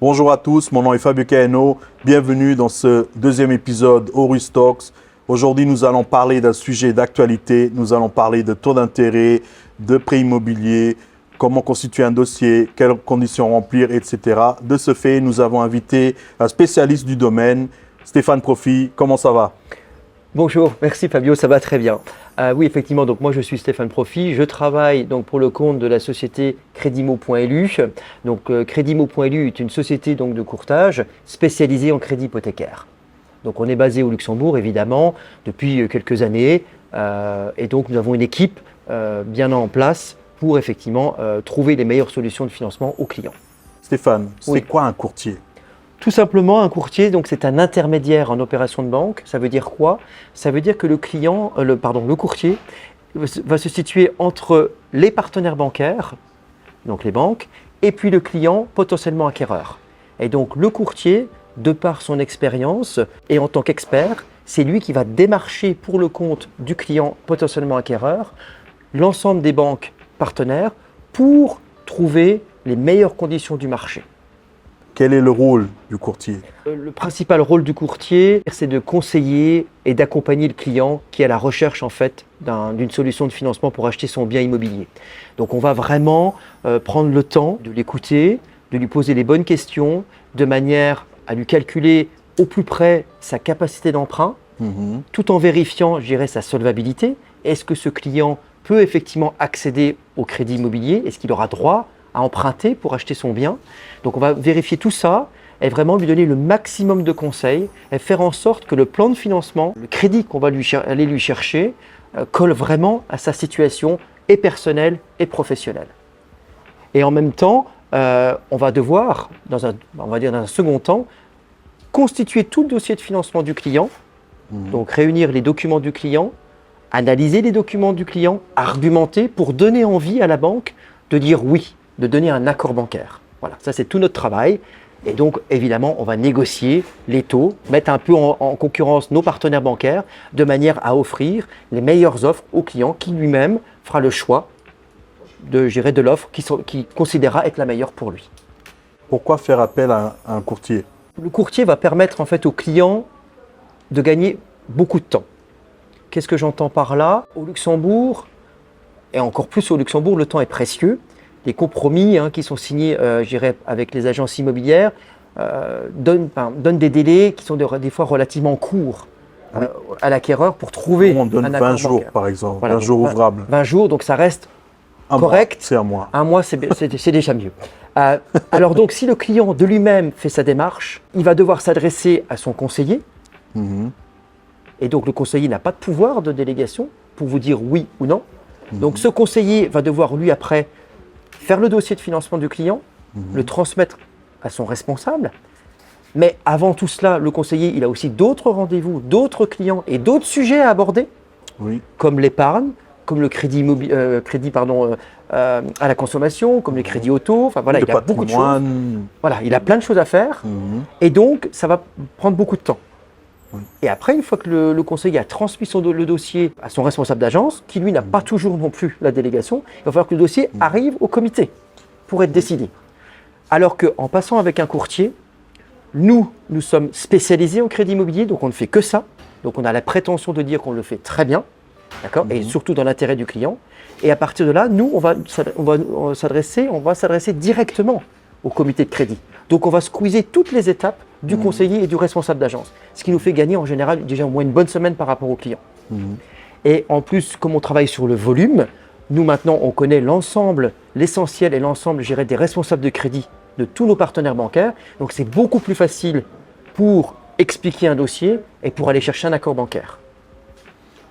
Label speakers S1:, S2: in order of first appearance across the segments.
S1: Bonjour à tous, mon nom est Fabio Caeno. Bienvenue dans ce deuxième épisode Horus Talks. Aujourd'hui, nous allons parler d'un sujet d'actualité. Nous allons parler de taux d'intérêt, de prêt immobilier, comment constituer un dossier, quelles conditions remplir, etc. De ce fait, nous avons invité un spécialiste du domaine, Stéphane Proffi. Comment ça va?
S2: Bonjour, merci Fabio, ça va très bien. Oui, effectivement, donc moi je suis Stéphane Proffi, je travaille donc pour le compte de la société Credimo.lu. Donc Credimo.lu est une société donc de courtage spécialisée en crédit hypothécaire. Donc on est basé au Luxembourg évidemment depuis quelques années et donc nous avons une équipe bien en place pour effectivement trouver les meilleures solutions de financement aux clients.
S1: Stéphane, c'est
S2: Oui.
S1: quoi un courtier?
S2: Tout simplement, un courtier, donc c'est un intermédiaire en opération de banque. Ça veut dire quoi? Ça veut dire que le courtier va se situer entre les partenaires bancaires, donc les banques, et puis le client potentiellement acquéreur. Et donc le courtier, de par son expérience et en tant qu'expert, c'est lui qui va démarcher pour le compte du client potentiellement acquéreur l'ensemble des banques partenaires pour trouver les meilleures conditions du marché.
S1: Quel est le rôle du courtier?
S2: Le principal rôle du courtier, c'est de conseiller et d'accompagner le client qui est à la recherche en fait d'une solution de financement pour acheter son bien immobilier. Donc on va vraiment prendre le temps de l'écouter, de lui poser les bonnes questions, de manière à lui calculer au plus près sa capacité d'emprunt, tout en vérifiant, je dirais, sa solvabilité. Est-ce que ce client peut effectivement accéder au crédit immobilier? Est-ce qu'il aura droit à emprunter pour acheter son bien? Donc on va vérifier tout ça et vraiment lui donner le maximum de conseils et faire en sorte que le plan de financement, le crédit qu'on va aller lui chercher, colle vraiment à sa situation et personnelle et professionnelle. Et en même temps, on va devoir, dans un second temps, constituer tout le dossier de financement du client, donc réunir les documents du client, analyser les documents du client, argumenter pour donner envie à la banque de dire oui, de donner un accord bancaire. Voilà, ça c'est tout notre travail. Et donc évidemment, on va négocier les taux, mettre un peu en concurrence nos partenaires bancaires de manière à offrir les meilleures offres au client qui lui-même fera le choix de l'offre qui considérera être la meilleure pour lui.
S1: Pourquoi faire appel à un courtier?
S2: Le courtier va permettre en fait au client de gagner beaucoup de temps. Qu'est-ce que j'entends par là? Au Luxembourg, et encore plus au Luxembourg, le temps est précieux. Les compromis qui sont signés avec les agences immobilières donnent des délais qui sont des fois relativement courts à l'acquéreur pour trouver
S1: On donne
S2: un
S1: 20
S2: accord
S1: jours
S2: bancaire.
S1: par exemple,
S2: Voilà,
S1: 20 jours
S2: donc,
S1: ouvrables.
S2: 20 jours, donc ça reste
S1: Un
S2: correct.
S1: mois, c'est un mois.
S2: Un mois, c'est déjà mieux. Alors donc, si le client de lui-même fait sa démarche, il va devoir s'adresser à son conseiller. Et donc, le conseiller n'a pas de pouvoir de délégation pour vous dire oui ou non. Donc, ce conseiller va devoir, lui, après, faire le dossier de financement du client, le transmettre à son responsable. Mais avant tout cela, le conseiller, il a aussi d'autres rendez-vous, d'autres clients et d'autres sujets à aborder,
S1: Oui.
S2: comme l'épargne, comme le crédit à la consommation, comme les crédits auto. Enfin voilà,
S1: Le
S2: il a beaucoup de choses.
S1: patrimoine.
S2: Voilà, il a plein de choses à faire. Et donc, ça va prendre beaucoup de temps. Et après, une fois que le conseiller a transmis le dossier à son responsable d'agence, qui lui n'a pas toujours non plus la délégation, il va falloir que le dossier arrive au comité pour être décidé. Alors qu'en passant avec un courtier, nous sommes spécialisés en crédit immobilier, donc on ne fait que ça. Donc on a la prétention de dire qu'on le fait très bien, d'accord, et surtout dans l'intérêt du client. Et à partir de là, nous, on va s'adresser directement au comité de crédit. Donc on va squeezer toutes les étapes du conseiller et du responsable d'agence, ce qui nous fait gagner en général déjà au moins une bonne semaine par rapport au client. Et en plus, comme on travaille sur le volume, nous maintenant on connaît l'ensemble, l'essentiel et l'ensemble, je dirais, des responsables de crédit de tous nos partenaires bancaires. Donc c'est beaucoup plus facile pour expliquer un dossier et pour aller chercher un accord bancaire.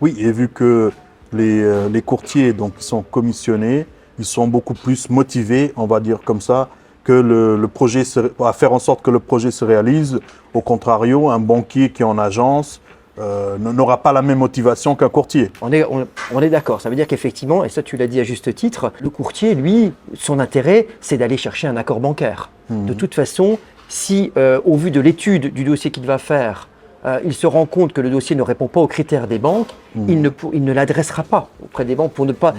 S1: Oui, et vu que les courtiers donc, qui sont commissionnés, ils sont beaucoup plus motivés, on va dire comme ça, que le projet à faire en sorte que le projet se réalise. Au contrario, un banquier qui est en agence n'aura pas la même motivation qu'un courtier.
S2: On est d'accord. Ça veut dire qu'effectivement, et ça tu l'as dit à juste titre, le courtier, lui, son intérêt, c'est d'aller chercher un accord bancaire. De toute façon, si au vu de l'étude du dossier qu'il va faire, il se rend compte que le dossier ne répond pas aux critères des banques, il ne l'adressera pas auprès des banques pour ne pas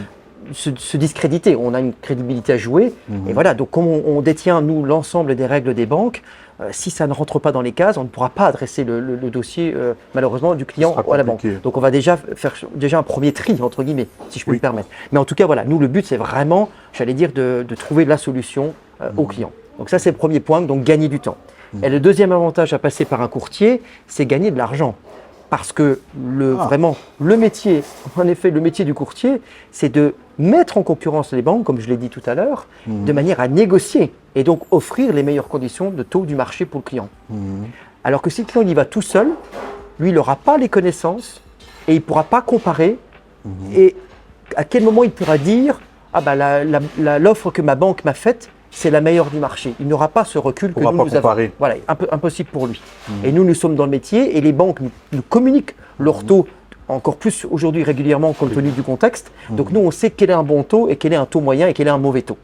S2: se discréditer. On a une crédibilité à jouer. Et voilà, donc comme on détient, nous, l'ensemble des règles des banques, si ça ne rentre pas dans les cases, on ne pourra pas adresser le dossier, malheureusement, du client à la banque. Donc on va déjà faire un premier tri, entre guillemets, si je peux me permettre. Mais en tout cas, voilà, nous, le but, c'est vraiment, j'allais dire, de trouver la solution au client. Donc ça, c'est le premier point, donc gagner du temps. Et le deuxième avantage à passer par un courtier, c'est gagner de l'argent. Parce que vraiment, le métier, en effet, le métier du courtier, c'est de mettre en concurrence les banques, comme je l'ai dit tout à l'heure, de manière à négocier et donc offrir les meilleures conditions de taux du marché pour le client. Alors que si le client y va tout seul, lui, il n'aura pas les connaissances et il ne pourra pas comparer. Et à quel moment il pourra dire « Ah bah l'offre que ma banque m'a faite, c'est la meilleure du marché ». Il n'aura pas ce recul que nous avons. Voilà, impossible pour lui. Et nous sommes dans le métier et les banques nous communiquent leur taux encore plus aujourd'hui régulièrement compte tenu du contexte. Donc nous, on sait quel est un bon taux et quel est un taux moyen et quel est un mauvais taux.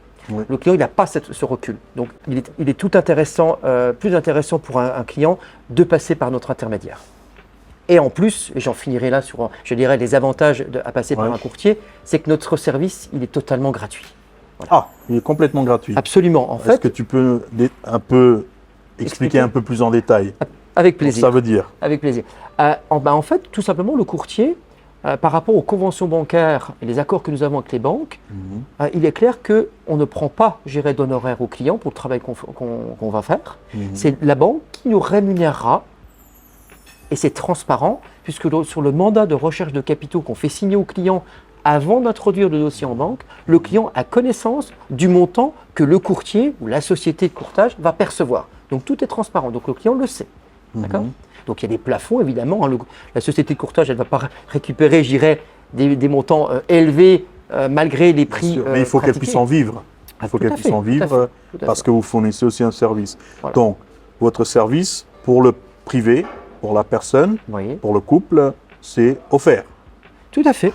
S2: Le client, il n'a pas ce recul. Donc il est tout intéressant, plus intéressant pour un client de passer par notre intermédiaire. Et en plus, et j'en finirai là sur, je dirais, les avantages à passer par un courtier, c'est que notre service, il est totalement gratuit. Voilà.
S1: Ah, il est complètement gratuit.
S2: Absolument. En fait,
S1: est-ce que tu peux un peu expliquer un peu plus en détail?
S2: Avec plaisir.
S1: Ça veut dire?
S2: Avec plaisir. En fait, tout simplement, le courtier, par rapport aux conventions bancaires et les accords que nous avons avec les banques, il est clair qu'on ne prend pas, d'honoraires aux clients pour le travail qu'on va faire. C'est la banque qui nous rémunérera. Et c'est transparent, puisque sur le mandat de recherche de capitaux qu'on fait signer au client avant d'introduire le dossier en banque, le client a connaissance du montant que le courtier ou la société de courtage va percevoir. Donc tout est transparent, donc le client le sait. D'accord ? Donc il y a des plafonds, évidemment. La société de courtage, elle ne va pas récupérer, des montants élevés malgré les prix.
S1: Mais il faut qu'elle puisse en vivre. Il faut qu'elle puisse en vivre parce que vous fournissez aussi un service. Voilà. Donc, votre service pour le privé, pour la personne, pour le couple, c'est offert.
S2: Tout à fait.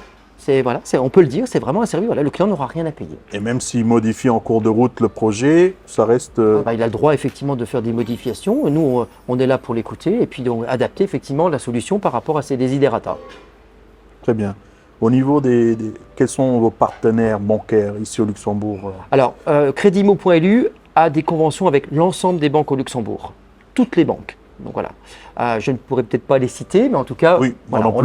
S2: On peut le dire, c'est vraiment un service. Voilà, le client n'aura rien à payer.
S1: Et même s'il modifie en cours de route le projet, ça reste…
S2: il a le droit effectivement de faire des modifications. Nous, on est là pour l'écouter et puis donc adapter effectivement la solution par rapport à ses desiderata.
S1: Très bien. Au niveau quels sont vos partenaires bancaires ici au Luxembourg?
S2: Alors, Credimo.lu a des conventions avec l'ensemble des banques au Luxembourg. Toutes les banques. Donc voilà, je ne pourrais peut-être pas les citer, mais en tout cas, on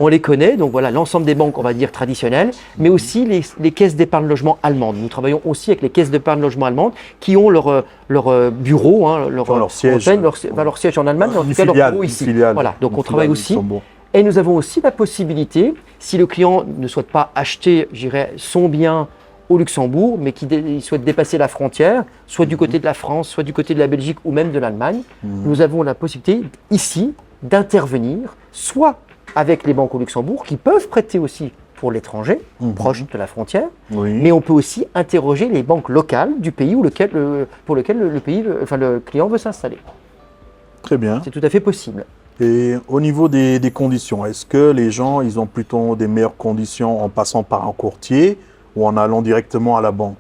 S2: les connaît. Donc voilà, l'ensemble des banques, on va dire traditionnelles, mais aussi les caisses d'épargne logement allemandes. Nous travaillons aussi avec les caisses d'épargne logement allemandes qui ont leur bureau, leur siège en Allemagne, mais en tout cas leur bureau ici. Voilà, donc on travaille aussi. Et nous avons aussi la possibilité, si le client ne souhaite pas acheter, son bien au Luxembourg, mais qui souhaite dépasser la frontière, soit du côté de la France, soit du côté de la Belgique ou même de l'Allemagne, nous avons la possibilité ici d'intervenir, soit avec les banques au Luxembourg, qui peuvent prêter aussi pour l'étranger, proche de la frontière, mais on peut aussi interroger les banques locales du pays pour lequel le client veut s'installer.
S1: Très bien.
S2: C'est tout à fait possible.
S1: Et au niveau des conditions, est-ce que les gens ils ont plutôt des meilleures conditions en passant par un courtier ou en allant directement à la banque?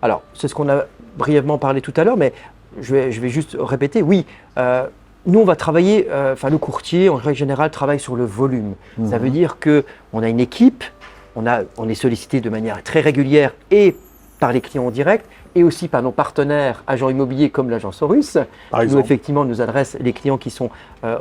S2: Alors, c'est ce qu'on a brièvement parlé tout à l'heure, mais je vais juste répéter. Oui, nous, on va travailler, le courtier, en règle générale, travaille sur le volume. Ça veut dire qu'on a une équipe, on est sollicité de manière très régulière et par les clients en direct et aussi par nos partenaires agents immobiliers comme l'agence Horus. Nous, effectivement, nous adresse les clients qui sont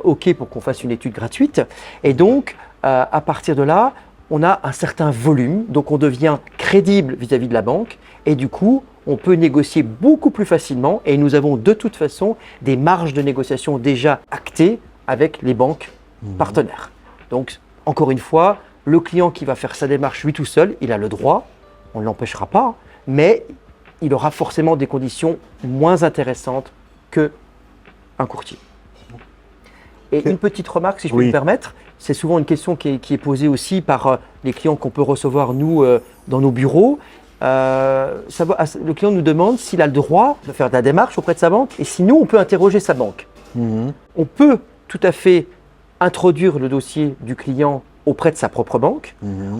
S2: OK pour qu'on fasse une étude gratuite. Et donc, à partir de là, on a un certain volume, donc on devient crédible vis-à-vis de la banque et du coup, on peut négocier beaucoup plus facilement et nous avons de toute façon des marges de négociation déjà actées avec les banques partenaires. Donc, encore une fois, le client qui va faire sa démarche lui tout seul, il a le droit, on ne l'empêchera pas, mais il aura forcément des conditions moins intéressantes qu'un courtier. Et une petite remarque, si je peux me permettre, c'est souvent une question qui est posée aussi par les clients qu'on peut recevoir, nous, dans nos bureaux. Le client nous demande s'il a le droit de faire de la démarche auprès de sa banque et sinon, on peut interroger sa banque. On peut tout à fait introduire le dossier du client auprès de sa propre banque,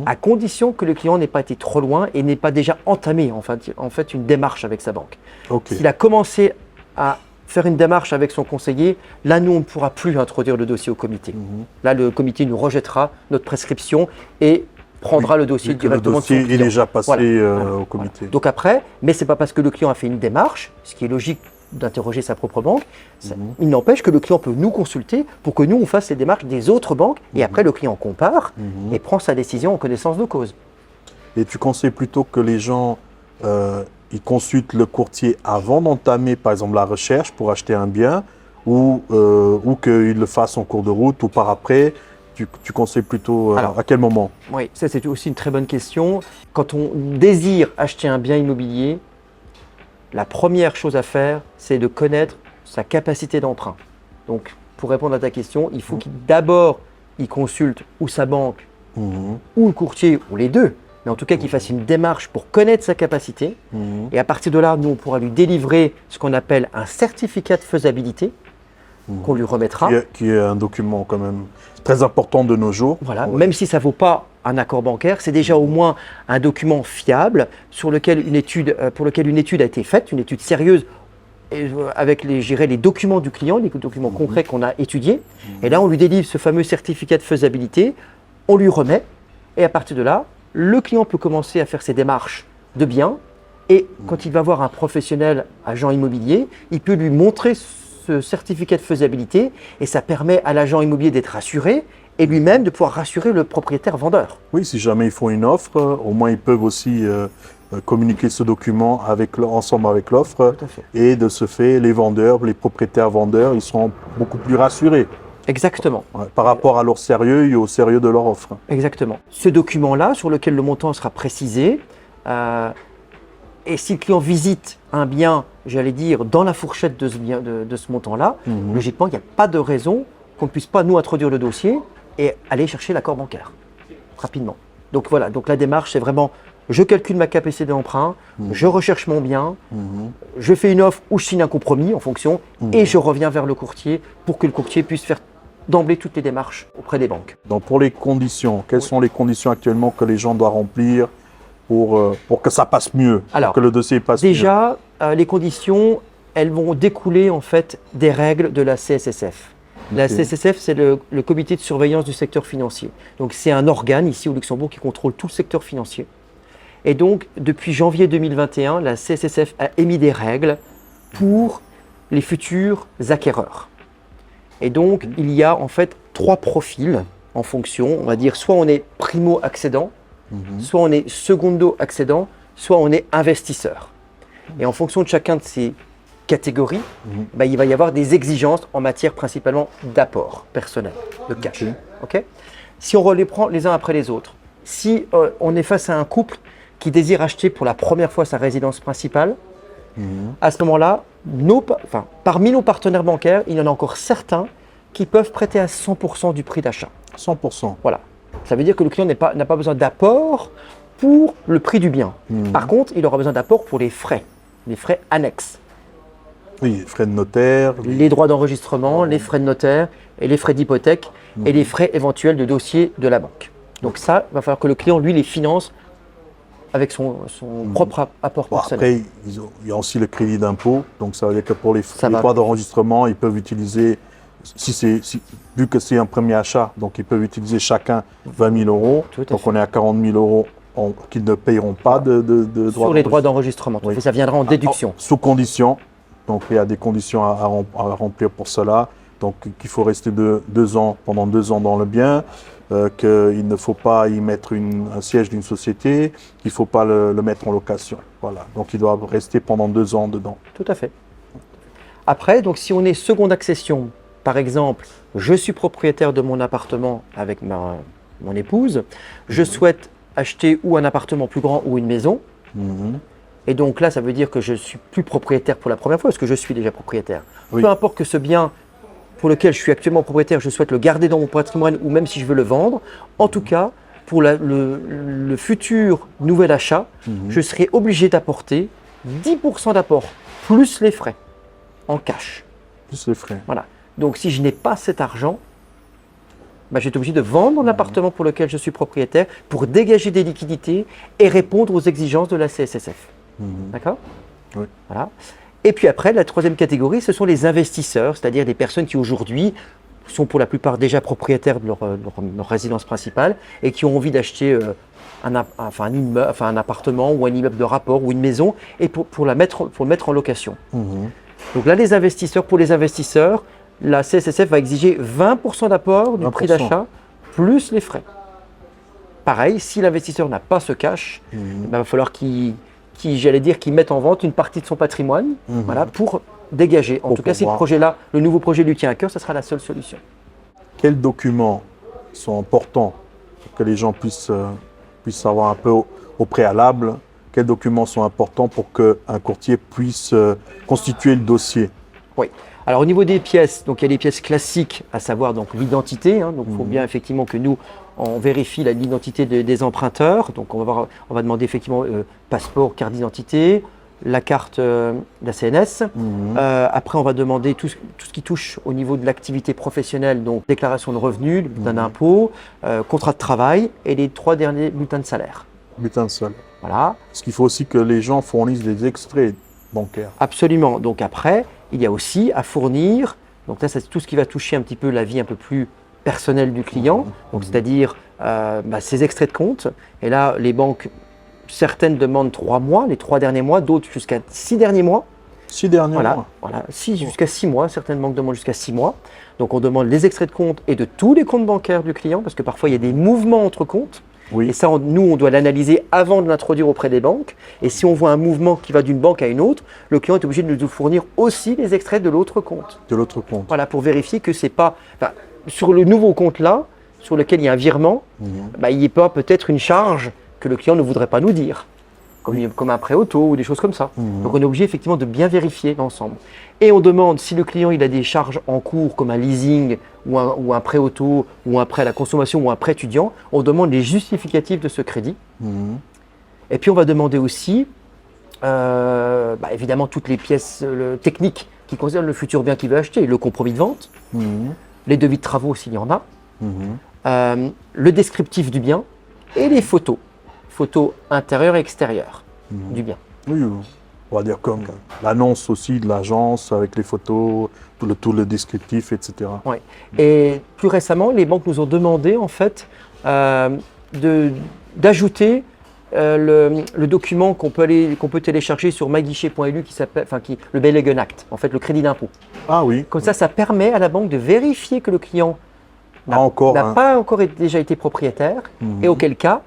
S2: à condition que le client n'ait pas été trop loin et n'ait pas déjà entamé en fait une démarche avec sa banque. S'il a commencé à faire une démarche avec son conseiller, là, nous, on ne pourra plus introduire le dossier au comité. Là, le comité nous rejettera notre prescription et prendra le dossier
S1: Vu que
S2: directement
S1: le dossier
S2: de son
S1: est
S2: client.
S1: déjà passé
S2: Voilà.
S1: au comité.
S2: Donc après, mais c'est pas parce que le client a fait une démarche, ce qui est logique d'interroger sa propre banque, il n'empêche que le client peut nous consulter pour que nous on fasse les démarches des autres banques et après le client compare et prend sa décision en connaissance de cause.
S1: Et tu conseilles plutôt que les gens ils consultent le courtier avant d'entamer par exemple la recherche pour acheter un bien ou qu'ils le fassent en cours de route ou par après. Tu conseilles plutôt
S2: Alors,
S1: à quel moment?
S2: Oui, ça c'est aussi une très bonne question. Quand on désire acheter un bien immobilier, la première chose à faire, c'est de connaître sa capacité d'emprunt. Donc, pour répondre à ta question, il faut d'abord il consulte ou sa banque ou le courtier ou les deux, mais en tout cas qu'il fasse une démarche pour connaître sa capacité. Et à partir de là, nous, on pourra lui délivrer ce qu'on appelle un certificat de faisabilité qu'on lui remettra.
S1: Qui est un document quand même très important de nos jours.
S2: Voilà, même si ça ne vaut pas un accord bancaire, c'est déjà au moins un document fiable pour lequel une étude a été faite, une étude sérieuse avec les documents du client, les documents concrets qu'on a étudiés. Et là, on lui délivre ce fameux certificat de faisabilité, on lui remet, et à partir de là, le client peut commencer à faire ses démarches de biens. Et quand il va voir un professionnel agent immobilier, il peut lui montrer ce certificat de faisabilité et ça permet à l'agent immobilier d'être rassuré et lui-même de pouvoir rassurer le propriétaire vendeur.
S1: Oui, si jamais ils font une offre, au moins ils peuvent aussi communiquer ce document ensemble avec l'offre.
S2: Tout à fait.
S1: Et de ce fait, les vendeurs, les propriétaires vendeurs, ils seront beaucoup plus rassurés.
S2: Exactement.
S1: Par rapport à leur sérieux et au sérieux de leur offre.
S2: Exactement. Ce document-là, sur lequel le montant sera précisé, et si le client visite un bien, j'allais dire, dans la fourchette de ce montant-là, logiquement, il n'y a pas de raison qu'on ne puisse pas nous introduire le dossier et aller chercher l'accord bancaire rapidement. Donc voilà, donc la démarche, c'est vraiment, je calcule ma capacité d'emprunt, je recherche mon bien, je fais une offre ou je signe un compromis en fonction, et je reviens vers le courtier pour que le courtier puisse faire d'emblée toutes les démarches auprès des banques.
S1: Donc pour les conditions, quelles sont les conditions actuellement que les gens doivent remplir pour que ça passe mieux,
S2: Alors,
S1: pour que le dossier passe
S2: déjà, les conditions, elles vont découler en fait des règles de la CSSF. La CSSF, c'est le comité de surveillance du secteur financier. Donc c'est un organe ici au Luxembourg qui contrôle tout le secteur financier. Et donc depuis janvier 2021, la CSSF a émis des règles pour les futurs acquéreurs. Et donc il y a en fait 3 profils en fonction, on va dire soit on est primo-accédant, soit on est secondo-accédant, soit on est investisseur. Et en fonction de chacun de ces catégories, il va y avoir des exigences en matière principalement d'apport personnel, de cash. Okay. Si on les prend les uns après les autres, si on est face à un couple qui désire acheter pour la première fois sa résidence principale, à ce moment-là, parmi nos partenaires bancaires, il y en a encore certains qui peuvent prêter à 100% du prix d'achat.
S1: 100%.
S2: Voilà. Ça veut dire que le client n'a pas besoin d'apport pour le prix du bien. Par contre, il aura besoin d'apport pour les frais annexes.
S1: Oui, les frais de notaire.
S2: Les droits d'enregistrement, les frais de notaire et les frais d'hypothèque et les frais éventuels de dossier de la banque. Donc ça, il va falloir que le client, lui, les finance avec son propre apport personnel.
S1: Après, il y a aussi le crédit d'impôt. Donc ça veut dire que pour les droits d'enregistrement, ils peuvent utiliser, vu que c'est un premier achat, donc ils peuvent utiliser chacun 20 000 euros. Donc on est à 40 000 euros qu'ils ne payeront pas de droits
S2: sur les droits d'enregistrement. Oui. Ça viendra en déduction.
S1: Sous condition. Donc il y a des conditions à remplir pour cela. Donc qu'il faut rester pendant 2 ans dans le bien, qu'il ne faut pas y mettre un siège d'une société, qu'il ne faut pas le mettre en location. Voilà. Donc il doit rester pendant 2 ans dedans.
S2: Tout à fait. Après, donc si on est seconde accession, par exemple, je suis propriétaire de mon appartement avec mon épouse, je souhaite acheter ou un appartement plus grand ou une maison. Et donc là, ça veut dire que je ne suis plus propriétaire pour la première fois, parce que je suis déjà propriétaire. Oui. Peu importe que ce bien pour lequel je suis actuellement propriétaire, je souhaite le garder dans mon patrimoine ou même si je veux le vendre. En tout cas, pour le futur nouvel achat, je serai obligé d'apporter 10% d'apport, plus les frais, en cash.
S1: Plus les frais.
S2: Voilà. Donc si je n'ai pas cet argent, je vais être obligé de vendre l'appartement pour lequel je suis propriétaire pour dégager des liquidités et répondre aux exigences de la CSSF. D'accord ?
S1: Oui.
S2: Voilà. Et puis après, la troisième catégorie, ce sont les investisseurs, c'est-à-dire des personnes qui aujourd'hui sont pour la plupart déjà propriétaires de leur résidence principale et qui ont envie d'acheter un appartement ou un immeuble de rapport ou une maison et pour le mettre en location. Donc là, pour les investisseurs, la CSSF va exiger 20% d'apport du prix d'achat plus les frais. Pareil, si l'investisseur n'a pas ce cash, il va falloir qu'il mette en vente une partie de son patrimoine voilà, pour dégager. En tout cas, si le nouveau projet lui tient à cœur, ce sera la seule solution.
S1: Quels documents sont importants pour que les gens puissent savoir un peu au préalable? Quels documents sont importants pour qu'un courtier puisse constituer le dossier?
S2: Oui. Alors au niveau des pièces, donc il y a les pièces classiques, à savoir donc l'identité. Donc il faut bien effectivement que nous on vérifie l'identité des emprunteurs. Donc on va demander effectivement passeport, carte d'identité, la carte de la CNS. Après on va demander tout ce qui touche au niveau de l'activité professionnelle, donc déclaration de revenus, bulletin d'impôt, contrat de travail et les 3 derniers bulletins de salaire.
S1: Bulletin de salaire.
S2: Voilà.
S1: Parce qu'il faut aussi que les gens fournissent des extraits bancaires.
S2: Absolument. Donc après, il y a aussi à fournir, donc là c'est tout ce qui va toucher un petit peu la vie un peu plus personnelle du client, donc c'est-à-dire ses extraits de compte. Et là, les banques, certaines demandent 3 mois, les 3 derniers mois, d'autres jusqu'à 6 derniers mois.
S1: 6 derniers mois.
S2: Voilà, jusqu'à 6 mois, certaines banques demandent jusqu'à 6 mois. Donc on demande les extraits de compte et de tous les comptes bancaires du client, parce que parfois il y a des mouvements entre comptes.
S1: Oui.
S2: Et ça, nous, on doit l'analyser avant de l'introduire auprès des banques. Et si on voit un mouvement qui va d'une banque à une autre, le client est obligé de nous fournir aussi les extraits de l'autre compte.
S1: De l'autre compte.
S2: Voilà, pour vérifier que c'est pas… sur le nouveau compte-là, sur lequel il y a un virement, il n'y a pas peut-être une charge que le client ne voudrait pas nous dire, comme un prêt auto ou des choses comme ça. Donc on est obligé effectivement de bien vérifier l'ensemble. Et on demande si le client il a des charges en cours comme un leasing ou un prêt auto ou un prêt à la consommation ou un prêt étudiant, on demande les justificatifs de ce crédit. Et puis on va demander aussi évidemment toutes les pièces techniques qui concernent le futur bien qu'il veut acheter, le compromis de vente, les devis de travaux s'il y en a, le descriptif du bien et les photos intérieures et extérieures du bien.
S1: Oui, on va dire comme l'annonce aussi de l'agence avec les photos, tout le descriptif, etc.
S2: Oui. Et plus récemment, les banques nous ont demandé en fait d'ajouter le document qu'on peut télécharger sur myguichet.lu qui s'appelle, le Belegen Act, en fait le crédit d'impôt.
S1: Ah oui.
S2: Comme ça permet à la banque de vérifier que le client n'a pas encore déjà été propriétaire et auquel cas,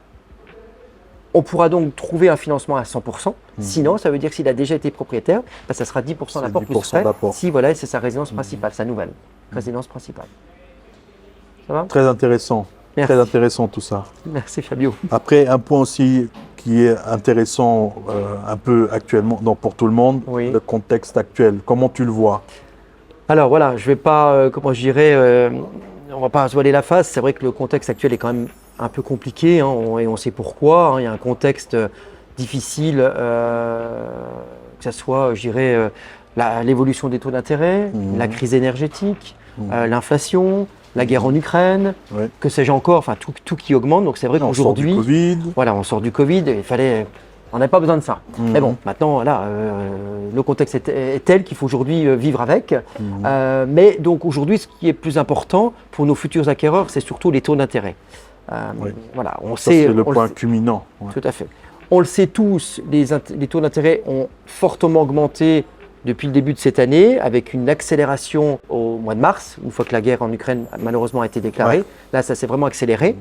S2: on pourra donc trouver un financement à 100%. Sinon, ça veut dire que s'il a déjà été propriétaire, ça sera 10% d'apport plus frais. Si voilà, c'est sa résidence principale, sa nouvelle résidence principale. Ça va ?
S1: Très intéressant.
S2: Merci.
S1: Très intéressant tout ça.
S2: Merci Fabio.
S1: Après, un point aussi qui est intéressant un peu actuellement, donc pour tout le monde, le contexte actuel. Comment tu le vois ?
S2: Alors voilà, je ne vais pas, on ne va pas se voiler la face. C'est vrai que le contexte actuel est quand même un peu compliqué, et on sait pourquoi. Il y a un contexte difficile, que ce soit, je dirais, l'évolution des taux d'intérêt, la crise énergétique, l'inflation, la guerre en Ukraine, que sais-je encore, enfin tout qui augmente. Donc c'est vrai qu'aujourd'hui, on sort du Covid, on n'avait pas besoin de ça. Mais bon, maintenant, voilà, le contexte est tel qu'il faut aujourd'hui vivre avec. Mais donc aujourd'hui, ce qui est plus important pour nos futurs acquéreurs, c'est surtout les taux d'intérêt. Voilà,
S1: c'est le point culminant.
S2: Tout à fait. On le sait tous, les taux d'intérêt ont fortement augmenté depuis le début de cette année, avec une accélération au mois de mars, une fois que la guerre en Ukraine malheureusement a été déclarée. Là, ça s'est vraiment accéléré.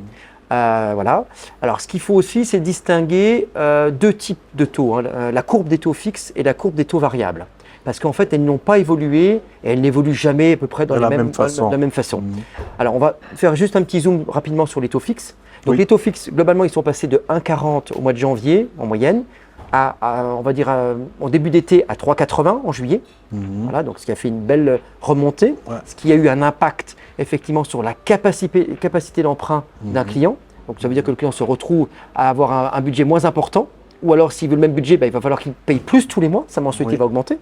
S2: Voilà. Alors, ce qu'il faut aussi, c'est distinguer 2 types de taux, la courbe des taux fixes et la courbe des taux variables. Parce qu'en fait, elles n'ont pas évolué et elles n'évoluent jamais à peu près de la même façon. Alors, on va faire juste un petit zoom rapidement sur les taux fixes. Donc, les taux fixes, globalement, ils sont passés de 1,40 au mois de janvier, en moyenne, on va dire en début d'été à 3,80 en juillet. Voilà, donc ce qui a fait une belle remontée, ce qui a eu un impact effectivement sur la capacité d'emprunt d'un client. Donc ça veut dire que le client se retrouve à avoir un budget moins important, ou alors s'il veut le même budget, il va falloir qu'il paye plus tous les mois, sa mensualité va augmenter.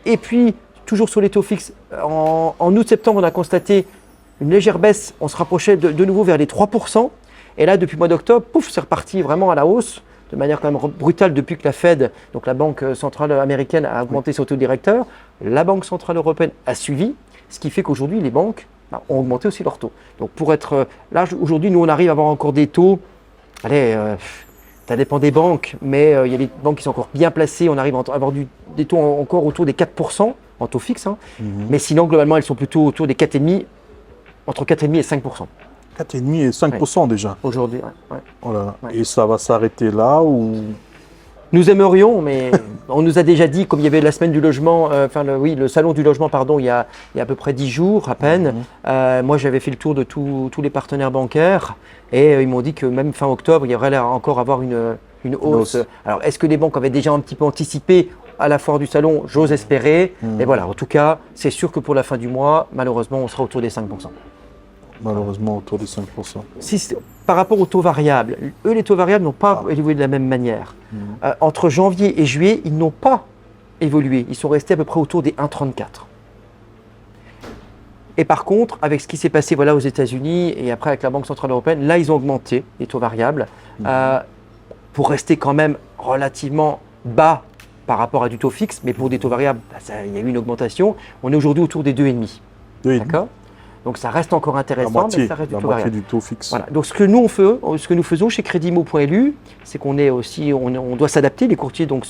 S2: Et puis, toujours sur les taux fixes, en août-septembre, on a constaté une légère baisse, on se rapprochait de nouveau vers les 3%. Et là, depuis le mois d'octobre, pouf, c'est reparti vraiment à la hausse, de manière quand même brutale depuis que la Fed, donc la Banque centrale américaine, a augmenté son taux directeur. La Banque centrale européenne a suivi, ce qui fait qu'aujourd'hui, les banques ont augmenté aussi leurs taux. Donc pour être là, aujourd'hui, nous, on arrive à avoir encore des taux allez, ça dépend des banques, mais il y a des banques qui sont encore bien placées. On arrive à avoir des taux encore autour des 4% en taux fixe. Hein. Mais sinon, globalement, elles sont plutôt autour des 4,5%, entre 4,5% et 5%.
S1: 4,5 et 5% déjà.
S2: Aujourd'hui,
S1: Oh là là. Et ça va s'arrêter là ou...
S2: Nous aimerions, mais on nous a déjà dit, comme il y avait la semaine du logement, le salon du logement, pardon, il y a à peu près 10 jours à peine. Moi, j'avais fait le tour de tous les partenaires bancaires et ils m'ont dit que même fin octobre, il y aurait encore avoir une hausse. Alors, est-ce que les banques avaient déjà un petit peu anticipé à la foire du salon? J'ose espérer. Mais voilà, en tout cas, c'est sûr que pour la fin du mois, malheureusement, on sera autour des 5%.
S1: Malheureusement, autour des 5%.
S2: Par rapport aux taux variables, eux, les taux variables n'ont pas évolué de la même manière. Entre janvier et juillet, ils n'ont pas évolué. Ils sont restés à peu près autour des 1,34. Et par contre, avec ce qui s'est passé aux États-Unis et après avec la Banque Centrale Européenne, là, ils ont augmenté les taux variables pour rester quand même relativement bas par rapport à du taux fixe. Mais pour des taux variables, il y a eu une augmentation. On est aujourd'hui autour des 2,5. D'accord ? Donc ça reste encore intéressant, mais ça reste du taux variable.
S1: Du taux fixe.
S2: Voilà. Donc ce que nous faisons chez Credimo.lu, c'est qu'on est aussi, on doit s'adapter. Les courtiers donc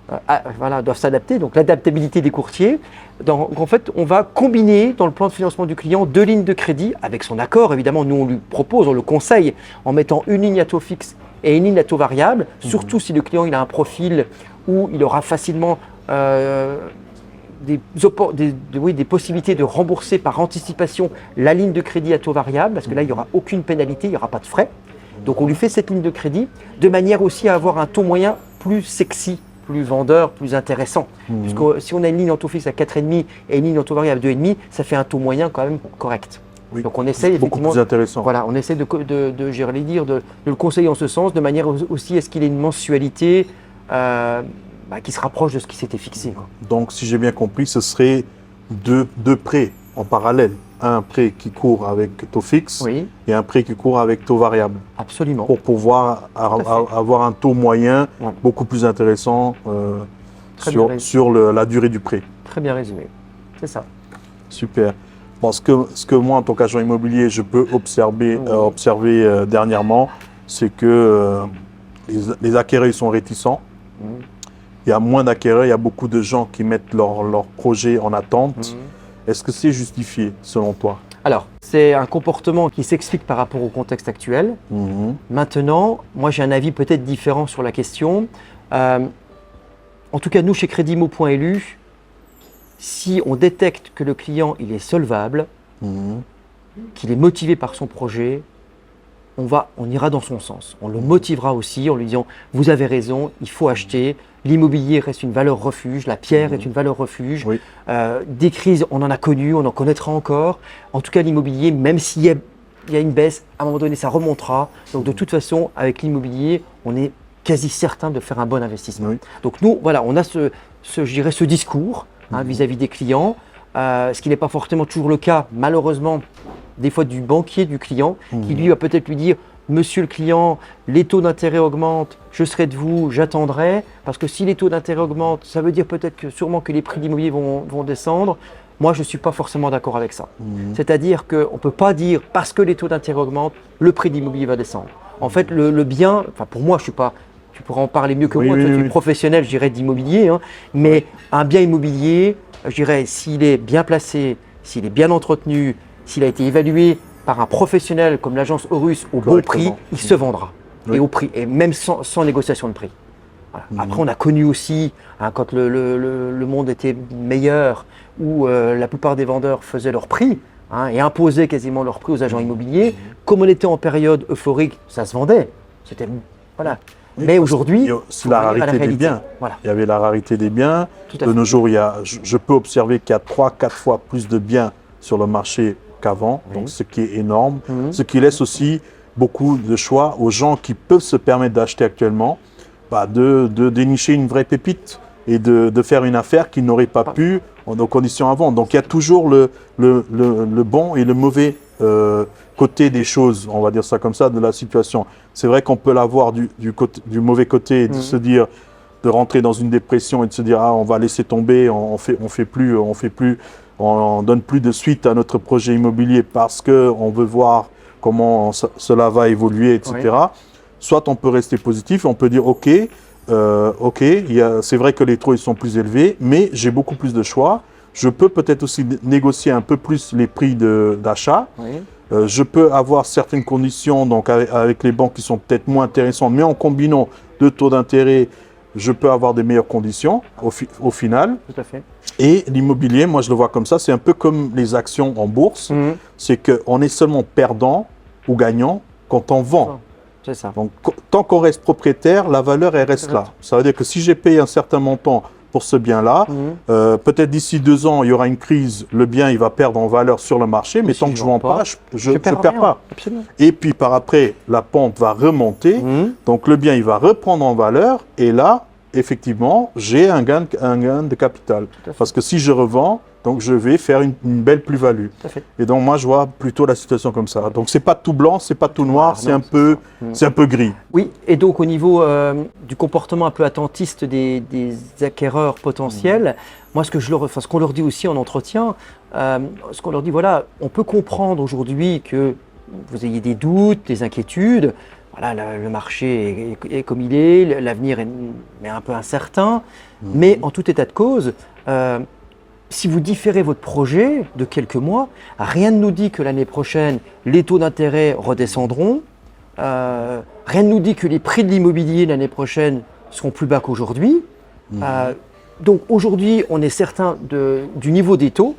S2: doivent s'adapter. Donc l'adaptabilité des courtiers. Donc en fait, on va combiner dans le plan de financement du client 2 lignes de crédit avec son accord. Évidemment, nous on lui propose, on le conseille en mettant une ligne à taux fixe et une ligne à taux variable. Surtout si le client il a un profil où il aura facilement des possibilités de rembourser par anticipation la ligne de crédit à taux variable, parce que là, il n'y aura aucune pénalité, il n'y aura pas de frais. Donc, on lui fait cette ligne de crédit de manière aussi à avoir un taux moyen plus sexy, plus vendeur, plus intéressant. Puisque si on a une ligne en taux fixe à 4,5 et une ligne en taux variable à 2,5, ça fait un taux moyen quand même correct.
S1: Oui,
S2: donc, on essaie
S1: beaucoup plus intéressant.
S2: Voilà, on essaie de le conseiller en ce sens, de manière aussi à ce qu'il ait une mensualité qui se rapproche de ce qui s'était fixé.
S1: Donc, si j'ai bien compris, ce serait deux prêts en parallèle. Un prêt qui court avec taux fixe et un prêt qui court avec taux variable.
S2: Absolument.
S1: Pour pouvoir avoir un taux moyen beaucoup plus intéressant sur la durée du prêt.
S2: Très bien résumé. C'est ça.
S1: Super. Bon, ce que moi, en tant qu'agent immobilier, je peux observer dernièrement, c'est que les acquéreurs sont réticents. Il y a moins d'acquéreurs, il y a beaucoup de gens qui mettent leur projet en attente. Est-ce que c'est justifié selon toi?
S2: Alors, c'est un comportement qui s'explique par rapport au contexte actuel. Maintenant, moi j'ai un avis peut-être différent sur la question. En tout cas, nous chez Credimo.lu, si on détecte que le client il est solvable, qu'il est motivé par son projet, on ira dans son sens. On le motivera aussi en lui disant « vous avez raison, il faut acheter ». L'immobilier reste une valeur refuge, la pierre est une valeur refuge. Des crises, on en a connu, on en connaîtra encore. En tout cas, l'immobilier, même s'il y a une baisse, à un moment donné, ça remontera. Donc, de toute façon, avec l'immobilier, on est quasi certain de faire un bon investissement. Donc, nous, voilà, on a ce discours vis-à-vis des clients, ce qui n'est pas forcément toujours le cas, malheureusement, des fois du banquier du client, qui lui va peut-être lui dire « Monsieur le client, les taux d'intérêt augmentent, je serai de vous, j'attendrai. » Parce que si les taux d'intérêt augmentent, ça veut dire peut-être sûrement que les prix de l'immobilier vont descendre. Moi, je ne suis pas forcément d'accord avec ça. C'est-à-dire qu'on ne peut pas dire parce que les taux d'intérêt augmentent, le prix de l'immobilier va descendre. En fait, le bien, pour moi, je ne suis pas, tu pourras en parler mieux que moi, toi, tu es professionnel, je dirais, d'immobilier, mais un bien immobilier, je dirais, s'il est bien placé, s'il est bien entretenu, s'il a été évalué par un professionnel comme l'agence Horus au bon prix, il se vendra. Et au prix, et même sans négociation de prix. Voilà. Après, on a connu aussi, quand le monde était meilleur, où la plupart des vendeurs faisaient leur prix et imposaient quasiment leur prix aux agents immobiliers. Comme on était en période euphorique, ça se vendait. C'était voilà. Mais aujourd'hui,
S1: c'est la rarité des biens.
S2: Voilà.
S1: Il y avait la rarité des biens. De nos jours, je peux observer qu'il y a 3-4 fois plus de biens sur le marché qu'avant, donc ce qui est énorme, ce qui laisse aussi beaucoup de choix aux gens qui peuvent se permettre d'acheter actuellement, de dénicher une vraie pépite et de faire une affaire qu'ils n'auraient pas pu en conditions avant. Donc il y a toujours le bon et le mauvais côté des choses, on va dire ça comme ça, de la situation. C'est vrai qu'on peut l'avoir du mauvais côté et de se dire, de rentrer dans une dépression et de se dire on va laisser tomber, on donne plus de suite à notre projet immobilier parce qu'on veut voir comment cela va évoluer, etc. soit on peut rester positif et on peut dire ok, c'est vrai que les taux ils sont plus élevés, mais j'ai beaucoup plus de choix. Je peux peut-être aussi négocier un peu plus les prix d'achat.
S2: Oui.
S1: Je peux avoir certaines conditions donc avec les banques qui sont peut-être moins intéressantes, mais en combinant deux taux d'intérêt, je peux avoir des meilleures conditions au final.
S2: Tout à fait.
S1: Et l'immobilier, moi je le vois comme ça, c'est un peu comme les actions en bourse, c'est qu'on est seulement perdant ou gagnant quand on vend.
S2: C'est ça.
S1: Donc tant qu'on reste propriétaire, la valeur elle reste là. Ça veut dire que si j'ai payé un certain montant pour ce bien-là, peut-être d'ici 2 ans, il y aura une crise, le bien il va perdre en valeur sur le marché, mais tant que je ne vends pas, je ne perds pas.
S2: Absolument.
S1: Et puis par après, la pente va remonter, donc le bien il va reprendre en valeur, et là, effectivement, j'ai un gain de capital. Parce que si je revends, donc je vais faire une belle plus-value. Et donc moi je vois plutôt la situation comme ça. Donc c'est pas tout blanc, c'est pas tout noir, c'est un peu gris.
S2: Oui, et donc au niveau du comportement un peu attentiste des acquéreurs potentiels, moi ce qu'on leur dit aussi en entretien, ce qu'on leur dit, voilà, on peut comprendre aujourd'hui que vous ayez des doutes, des inquiétudes. Voilà, le marché est comme il est, l'avenir est un peu incertain, mais en tout état de cause, si vous différez votre projet de quelques mois, rien ne nous dit que l'année prochaine, les taux d'intérêt redescendront, rien ne nous dit que les prix de l'immobilier l'année prochaine seront plus bas qu'aujourd'hui. Donc aujourd'hui, on est certain du niveau des taux.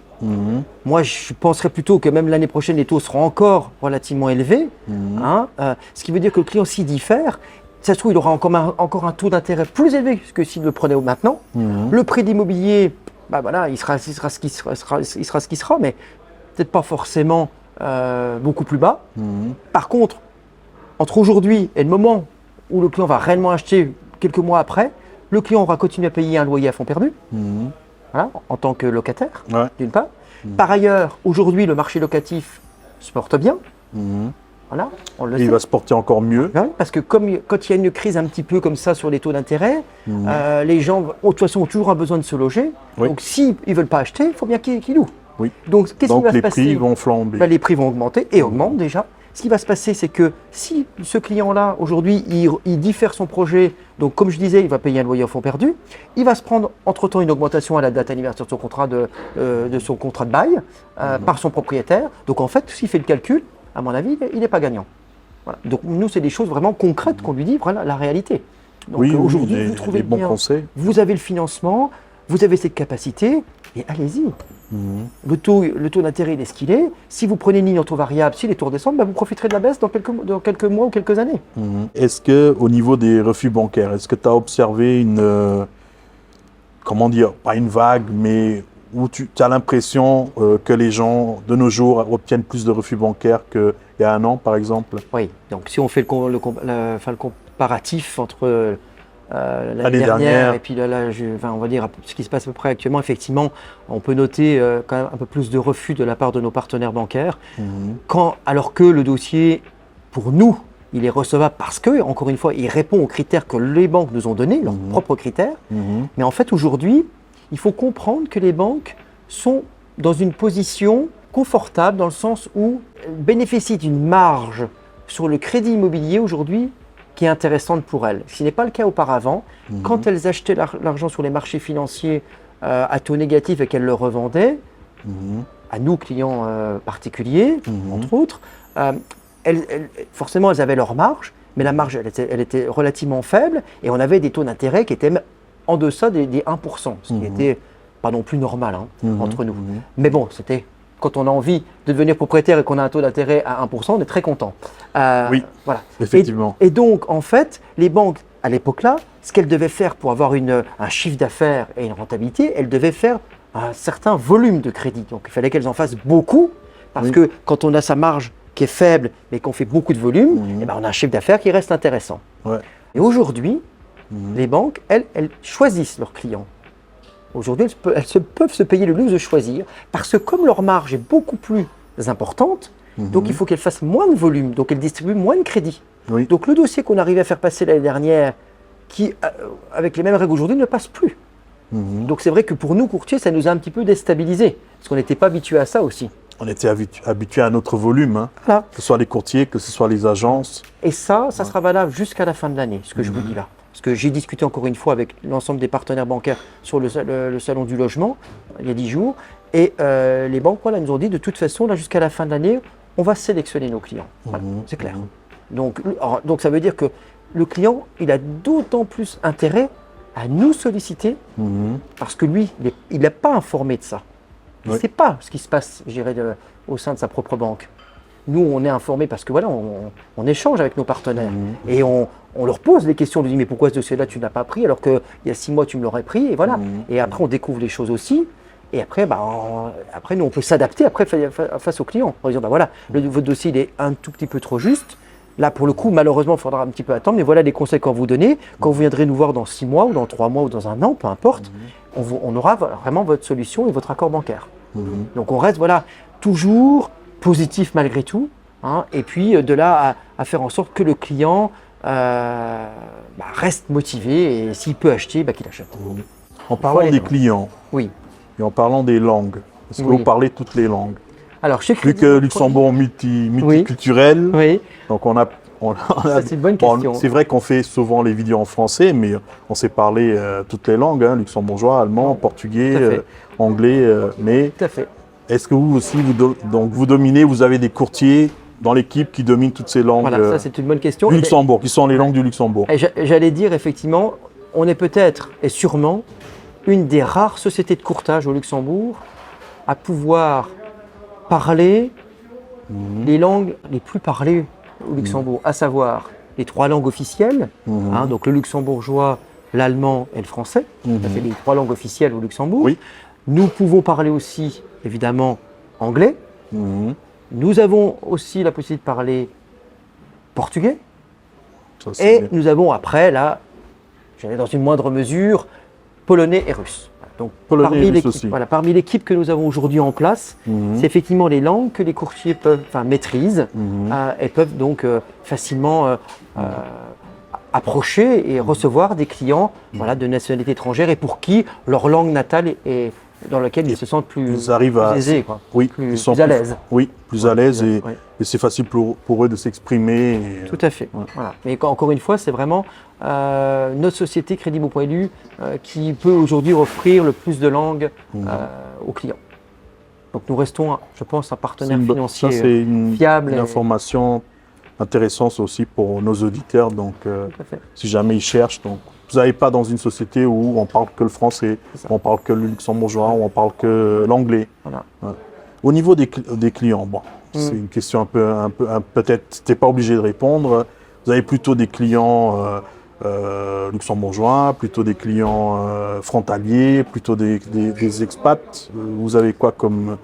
S2: Moi, je penserais plutôt que même l'année prochaine, les taux seront encore relativement élevés. Ce qui veut dire que le client, s'il diffère, ça se trouve, il aura encore un taux d'intérêt plus élevé que s'il le prenait maintenant. Le prix de l'immobilier, il sera ce qu'il sera, mais peut-être pas forcément beaucoup plus bas. Par contre, entre aujourd'hui et le moment où le client va réellement acheter quelques mois après, le client aura continué à payer un loyer à fonds perdu. Voilà, en tant que locataire, d'une part. Par ailleurs, aujourd'hui, le marché locatif se porte bien. Voilà, on le sait.
S1: Il va se porter encore mieux.
S2: Parce que quand il y a une crise un petit peu comme ça sur les taux d'intérêt, les gens, de toute façon, ont toujours un besoin de se loger. Donc, s'ils ne veulent pas acheter, il faut bien qu'ils louent. Donc, qu'est-ce qui va se passer ?
S1: Les prix vont flamber.
S2: Les prix vont augmenter et augmentent déjà. Ce qui va se passer, c'est que si ce client-là, aujourd'hui, il diffère son projet, donc comme je disais, il va payer un loyer au fonds perdu, il va se prendre entre-temps une augmentation à la date anniversaire de son contrat de bail par son propriétaire. Donc en fait, s'il fait le calcul, à mon avis, il n'est pas gagnant. Voilà. Donc nous, c'est des choses vraiment concrètes qu'on lui dit, voilà la réalité. Donc aujourd'hui, vous trouvez bien, vous avez le financement, vous avez cette capacité, et allez-y. Le taux d'intérêt, il est ce qu'il est. Si vous prenez une ligne en taux variable, si les taux redescendent, vous profiterez de la baisse dans quelques mois ou quelques années.
S1: Est-ce qu'au niveau des refus bancaires, est-ce que tu as observé pas une vague, mais où tu as l'impression que les gens, de nos jours, obtiennent plus de refus bancaires qu'il y a un an, par exemple ?
S2: Oui, donc si on fait le comparatif entre l'année dernière et puis on va dire ce qui se passe à peu près actuellement, effectivement, on peut noter quand même un peu plus de refus de la part de nos partenaires bancaires, alors que le dossier, pour nous, il est recevable parce que, encore une fois, il répond aux critères que les banques nous ont donnés, leurs propres critères. Mais en fait, aujourd'hui, il faut comprendre que les banques sont dans une position confortable dans le sens où elles bénéficient d'une marge sur le crédit immobilier aujourd'hui qui est intéressante pour elles. Ce n'est pas le cas auparavant. Quand elles achetaient l'argent sur les marchés financiers à taux négatif et qu'elles le revendaient, à nous, clients particuliers, entre autres, forcément, elles avaient leur marge, mais la marge, elle était relativement faible et on avait des taux d'intérêt qui étaient en deçà des 1%, ce qui n'était pas non plus normal entre nous. Mais bon, c'était... Quand on a envie de devenir propriétaire et qu'on a un taux d'intérêt à 1%, on est très content.
S1: Oui, voilà. Effectivement.
S2: Et donc, en fait, les banques, à l'époque-là, ce qu'elles devaient faire pour avoir un chiffre d'affaires et une rentabilité, elles devaient faire un certain volume de crédit. Donc, il fallait qu'elles en fassent beaucoup, parce que quand on a sa marge qui est faible, mais qu'on fait beaucoup de volume, on a un chiffre d'affaires qui reste intéressant. Et aujourd'hui, les banques, elles choisissent leurs clients. Aujourd'hui, elles peuvent se payer le luxe de choisir parce que comme leur marge est beaucoup plus importante, donc il faut qu'elles fassent moins de volume, donc elles distribuent moins de crédit. Donc le dossier qu'on arrivait à faire passer l'année dernière, qui avec les mêmes règles aujourd'hui, ne passe plus. Donc c'est vrai que pour nous, courtiers, ça nous a un petit peu déstabilisés, parce qu'on n'était pas habitués à ça aussi.
S1: On était habitué à notre volume, hein,
S2: Voilà.
S1: que ce soit les courtiers, que ce soit les agences.
S2: Et ça sera valable jusqu'à la fin de l'année, ce que je vous dis là. Parce que j'ai discuté encore une fois avec l'ensemble des partenaires bancaires sur le salon du logement, il y a 10 jours. Et les banques voilà, nous ont dit de toute façon, là jusqu'à la fin de l'année, on va sélectionner nos clients. Voilà, c'est clair. Donc ça veut dire que le client, il a d'autant plus intérêt à nous solliciter parce que lui, il n'est pas informé de ça. Il ne sait pas ce qui se passe, je dirais, au sein de sa propre banque. Nous, on est informés parce que voilà, on échange avec nos partenaires et on leur pose des questions. On lui dit mais pourquoi ce dossier-là tu ne l'as pas pris alors qu'il y a 6 mois tu me l'aurais pris et voilà. Et après on découvre les choses aussi. Et après, après nous on peut s'adapter après face au client en disant voilà, votre dossier il est un tout petit peu trop juste. Là pour le coup malheureusement il faudra un petit peu attendre. Mais voilà les conseils qu'on va vous donner. Quand vous viendrez nous voir dans 6 mois ou dans 3 mois ou dans un an, peu importe, on aura vraiment votre solution et votre accord bancaire. Donc on reste voilà toujours positif malgré tout, hein, et puis de là à faire en sorte que le client reste motivé et s'il peut acheter, qu'il achète.
S1: En parlant des clients
S2: oui.
S1: et en parlant des langues, est-ce que vous parlez toutes les langues?
S2: Alors, chez
S1: Vu que Luxembourg est multiculturel,
S2: oui.
S1: Donc on a
S2: ça, c'est une bonne question.
S1: C'est vrai qu'on fait souvent les vidéos en français, mais on sait parler toutes les langues, hein, luxembourgeois, allemand, portugais, anglais, mais
S2: tout à fait.
S1: Est-ce que vous aussi, vous dominez, vous avez des courtiers dans l'équipe qui dominent toutes ces langues
S2: Voilà, ça c'est une bonne question.
S1: Du Luxembourg, qui sont les langues du Luxembourg.
S2: J'allais dire effectivement, on est peut-être et sûrement une des rares sociétés de courtage au Luxembourg à pouvoir parler les langues les plus parlées au Luxembourg, à savoir les 3 langues officielles, hein, donc le luxembourgeois, l'allemand et le français. Ça fait les 3 langues officielles au Luxembourg.
S1: Oui.
S2: Nous pouvons parler aussi, évidemment, anglais. Nous avons aussi la possibilité de parler portugais.
S1: Ça,
S2: et nous avons après, là, j'allais dans une moindre mesure, polonais et russe. Donc, parmi l'équipe que nous avons aujourd'hui en place, c'est effectivement les langues que les courtiers maîtrisent et peuvent donc facilement approcher et recevoir des clients de nationalité étrangère et pour qui leur langue natale est dans laquelle ils se sentent plus aisés, plus à l'aise.
S1: Oui, plus à l'aise et c'est facile pour eux de s'exprimer.
S2: Tout à fait. Voilà. Mais encore une fois, c'est vraiment notre société Crédimo.lu qui peut aujourd'hui offrir le plus de langues aux clients. Donc nous restons, je pense, un partenaire financier fiable.
S1: C'est une information intéressante aussi pour nos auditeurs. Donc, si jamais ils cherchent, donc vous n'allez pas dans une société où on parle que le français, où on parle que le luxembourgeois, où on parle que l'anglais. Voilà. Ouais. Au niveau des clients, c'est une question peut-être tu n'es pas obligé de répondre. Vous avez plutôt des clients luxembourgeois, plutôt des clients frontaliers, plutôt des expats. Vous avez quoi comme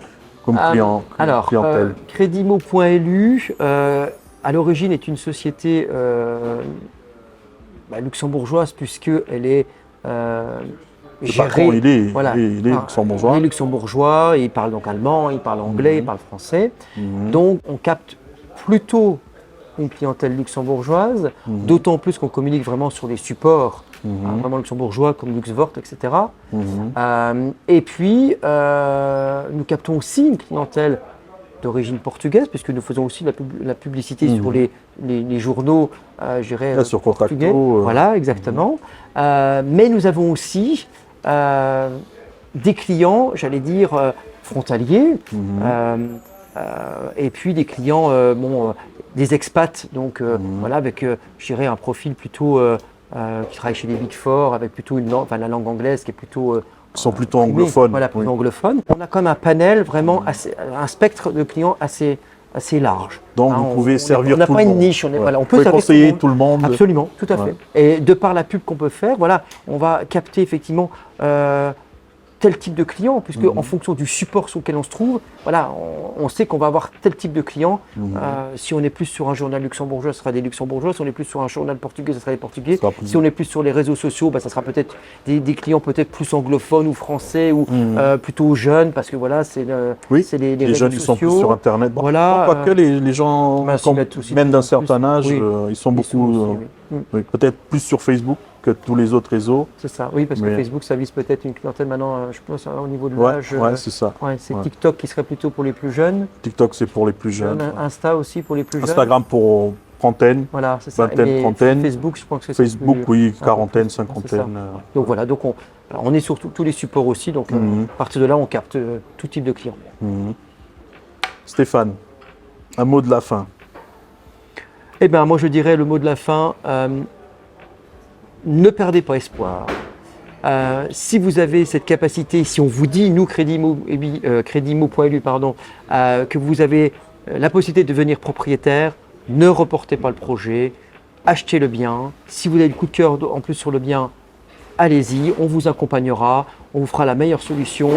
S1: clientèle?
S2: Crédimo.lu, à l'origine, est une société luxembourgeoise puisqu'elle est gérée.
S1: Il est luxembourgeois.
S2: Il est luxembourgeois, il parle donc allemand, il parle anglais, il parle français. Donc on capte plutôt une clientèle luxembourgeoise, d'autant plus qu'on communique vraiment sur des supports vraiment luxembourgeois comme Luxvort, etc. Et puis nous captons aussi une clientèle d'origine portugaise, puisque nous faisons aussi la publicité sur les journaux, je dirais,
S1: sur
S2: portugais.
S1: Contracto.
S2: Voilà, exactement. Mais nous avons aussi des clients, j'allais dire, frontaliers, et puis des clients, des expats, donc avec, je dirais, un profil plutôt qui travaille chez les Big Four, avec plutôt la langue anglaise qui est plutôt...
S1: Ils sont plutôt anglophones.
S2: Voilà, plutôt anglophones. On a comme un panel vraiment un spectre de clients assez large.
S1: Donc vous pouvez servir tout le monde.
S2: On n'a pas une niche, on peut
S1: conseiller tout le monde.
S2: Absolument, tout à fait. Et de par la pub qu'on peut faire, on va capter effectivement tel type de client, puisque en fonction du support sur lequel on se trouve, on sait qu'on va avoir tel type de client. Si on est plus sur un journal luxembourgeois, ce sera des luxembourgeois. Si on est plus sur un journal portugais, ce sera des portugais. Si on est plus sur les réseaux sociaux, ça sera peut-être des clients peut-être plus anglophones ou français ou plutôt jeunes, parce que c'est les
S1: les
S2: réseaux
S1: jeunes
S2: sociaux.
S1: Ils sont plus sur Internet. Pas que les gens, même d'un certain âge, ils sont beaucoup, peut-être plus sur Facebook. que tous les autres réseaux.
S2: C'est ça, oui, parce que
S1: Mais-
S2: Facebook, ça vise peut-être une clientèle maintenant, je pense, au niveau de
S1: Ouais,
S2: l'âge.
S1: ouais, c'est ça.
S2: Ouais, c'est
S1: Ouais.
S2: TikTok qui serait plutôt pour les plus jeunes.
S1: TikTok, c'est pour les plus jeunes.
S2: Insta aussi pour les plus jeunes.
S1: Instagram pour trentaine.
S2: Voilà, c'est ça.
S1: Vingtaine,
S2: Mais
S1: trentaine.
S2: Facebook, je pense que c'est
S1: Facebook,
S2: plus-
S1: oui,
S2: un peu
S1: quarantaine,
S2: plus, c'est ça.
S1: cinquantaine.
S2: Donc voilà, donc on est sur tous les supports aussi, donc
S1: Mhm.
S2: à partir de là, on capte tout type de clients.
S1: Mhm. Stéphane, un mot de la fin.
S2: Eh bien, moi, je dirais le mot de la fin, ne perdez pas espoir. Si vous avez cette capacité, si on vous dit, nous, Crédimo.lu, pardon, que vous avez la possibilité de devenir propriétaire, ne reportez pas le projet, achetez le bien. Si vous avez le coup de cœur en plus sur le bien, allez-y, on vous accompagnera, on vous fera la meilleure solution.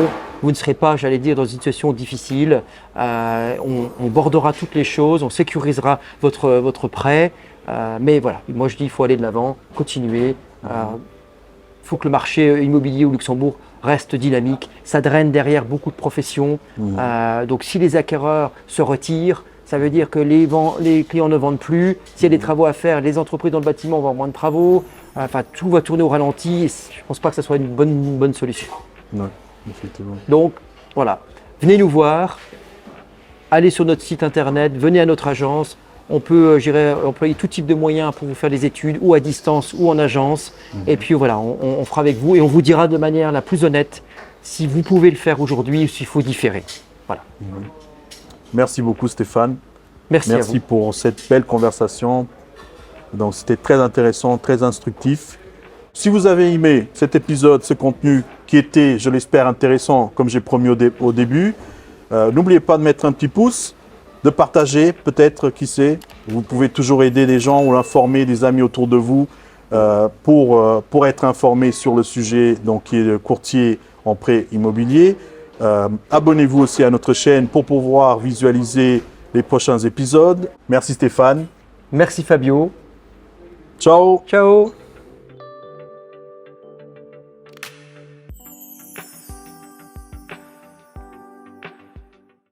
S2: Vous ne serez pas, j'allais dire, dans une situation difficile. On bordera toutes les choses, on sécurisera votre prêt. Mais voilà, moi je dis, il faut aller de l'avant, continuer. Il faut que le marché immobilier au Luxembourg reste dynamique. Ça draine derrière beaucoup de professions. Donc si les acquéreurs se retirent, ça veut dire que les clients ne vendent plus. S'il y a des travaux à faire, les entreprises dans le bâtiment vont avoir moins de travaux. Enfin, tout va tourner au ralenti. Je ne pense pas que ce soit une bonne solution.
S1: Ouais, effectivement.
S2: Donc voilà, venez nous voir, allez sur notre site internet, venez à notre agence. On peut employer tout type de moyens pour vous faire des études, ou à distance ou en agence. Et puis voilà, on fera avec vous et on vous dira de manière la plus honnête si vous pouvez le faire aujourd'hui ou s'il faut différer. Voilà.
S1: Merci beaucoup Stéphane.
S2: Merci à
S1: Merci
S2: vous.
S1: pour cette belle conversation. Donc c'était très intéressant, très instructif. Si vous avez aimé cet épisode, ce contenu qui était, je l'espère, intéressant, comme j'ai promis au début, n'oubliez pas de mettre un petit pouce, de partager, peut-être, qui sait. Vous pouvez toujours aider des gens ou informer des amis autour de vous pour être informés sur le sujet donc, qui est le courtier en prêt immobilier. Abonnez-vous aussi à notre chaîne pour pouvoir visualiser les prochains épisodes. Merci Stéphane.
S2: Merci Fabio.
S1: Ciao.
S2: Ciao.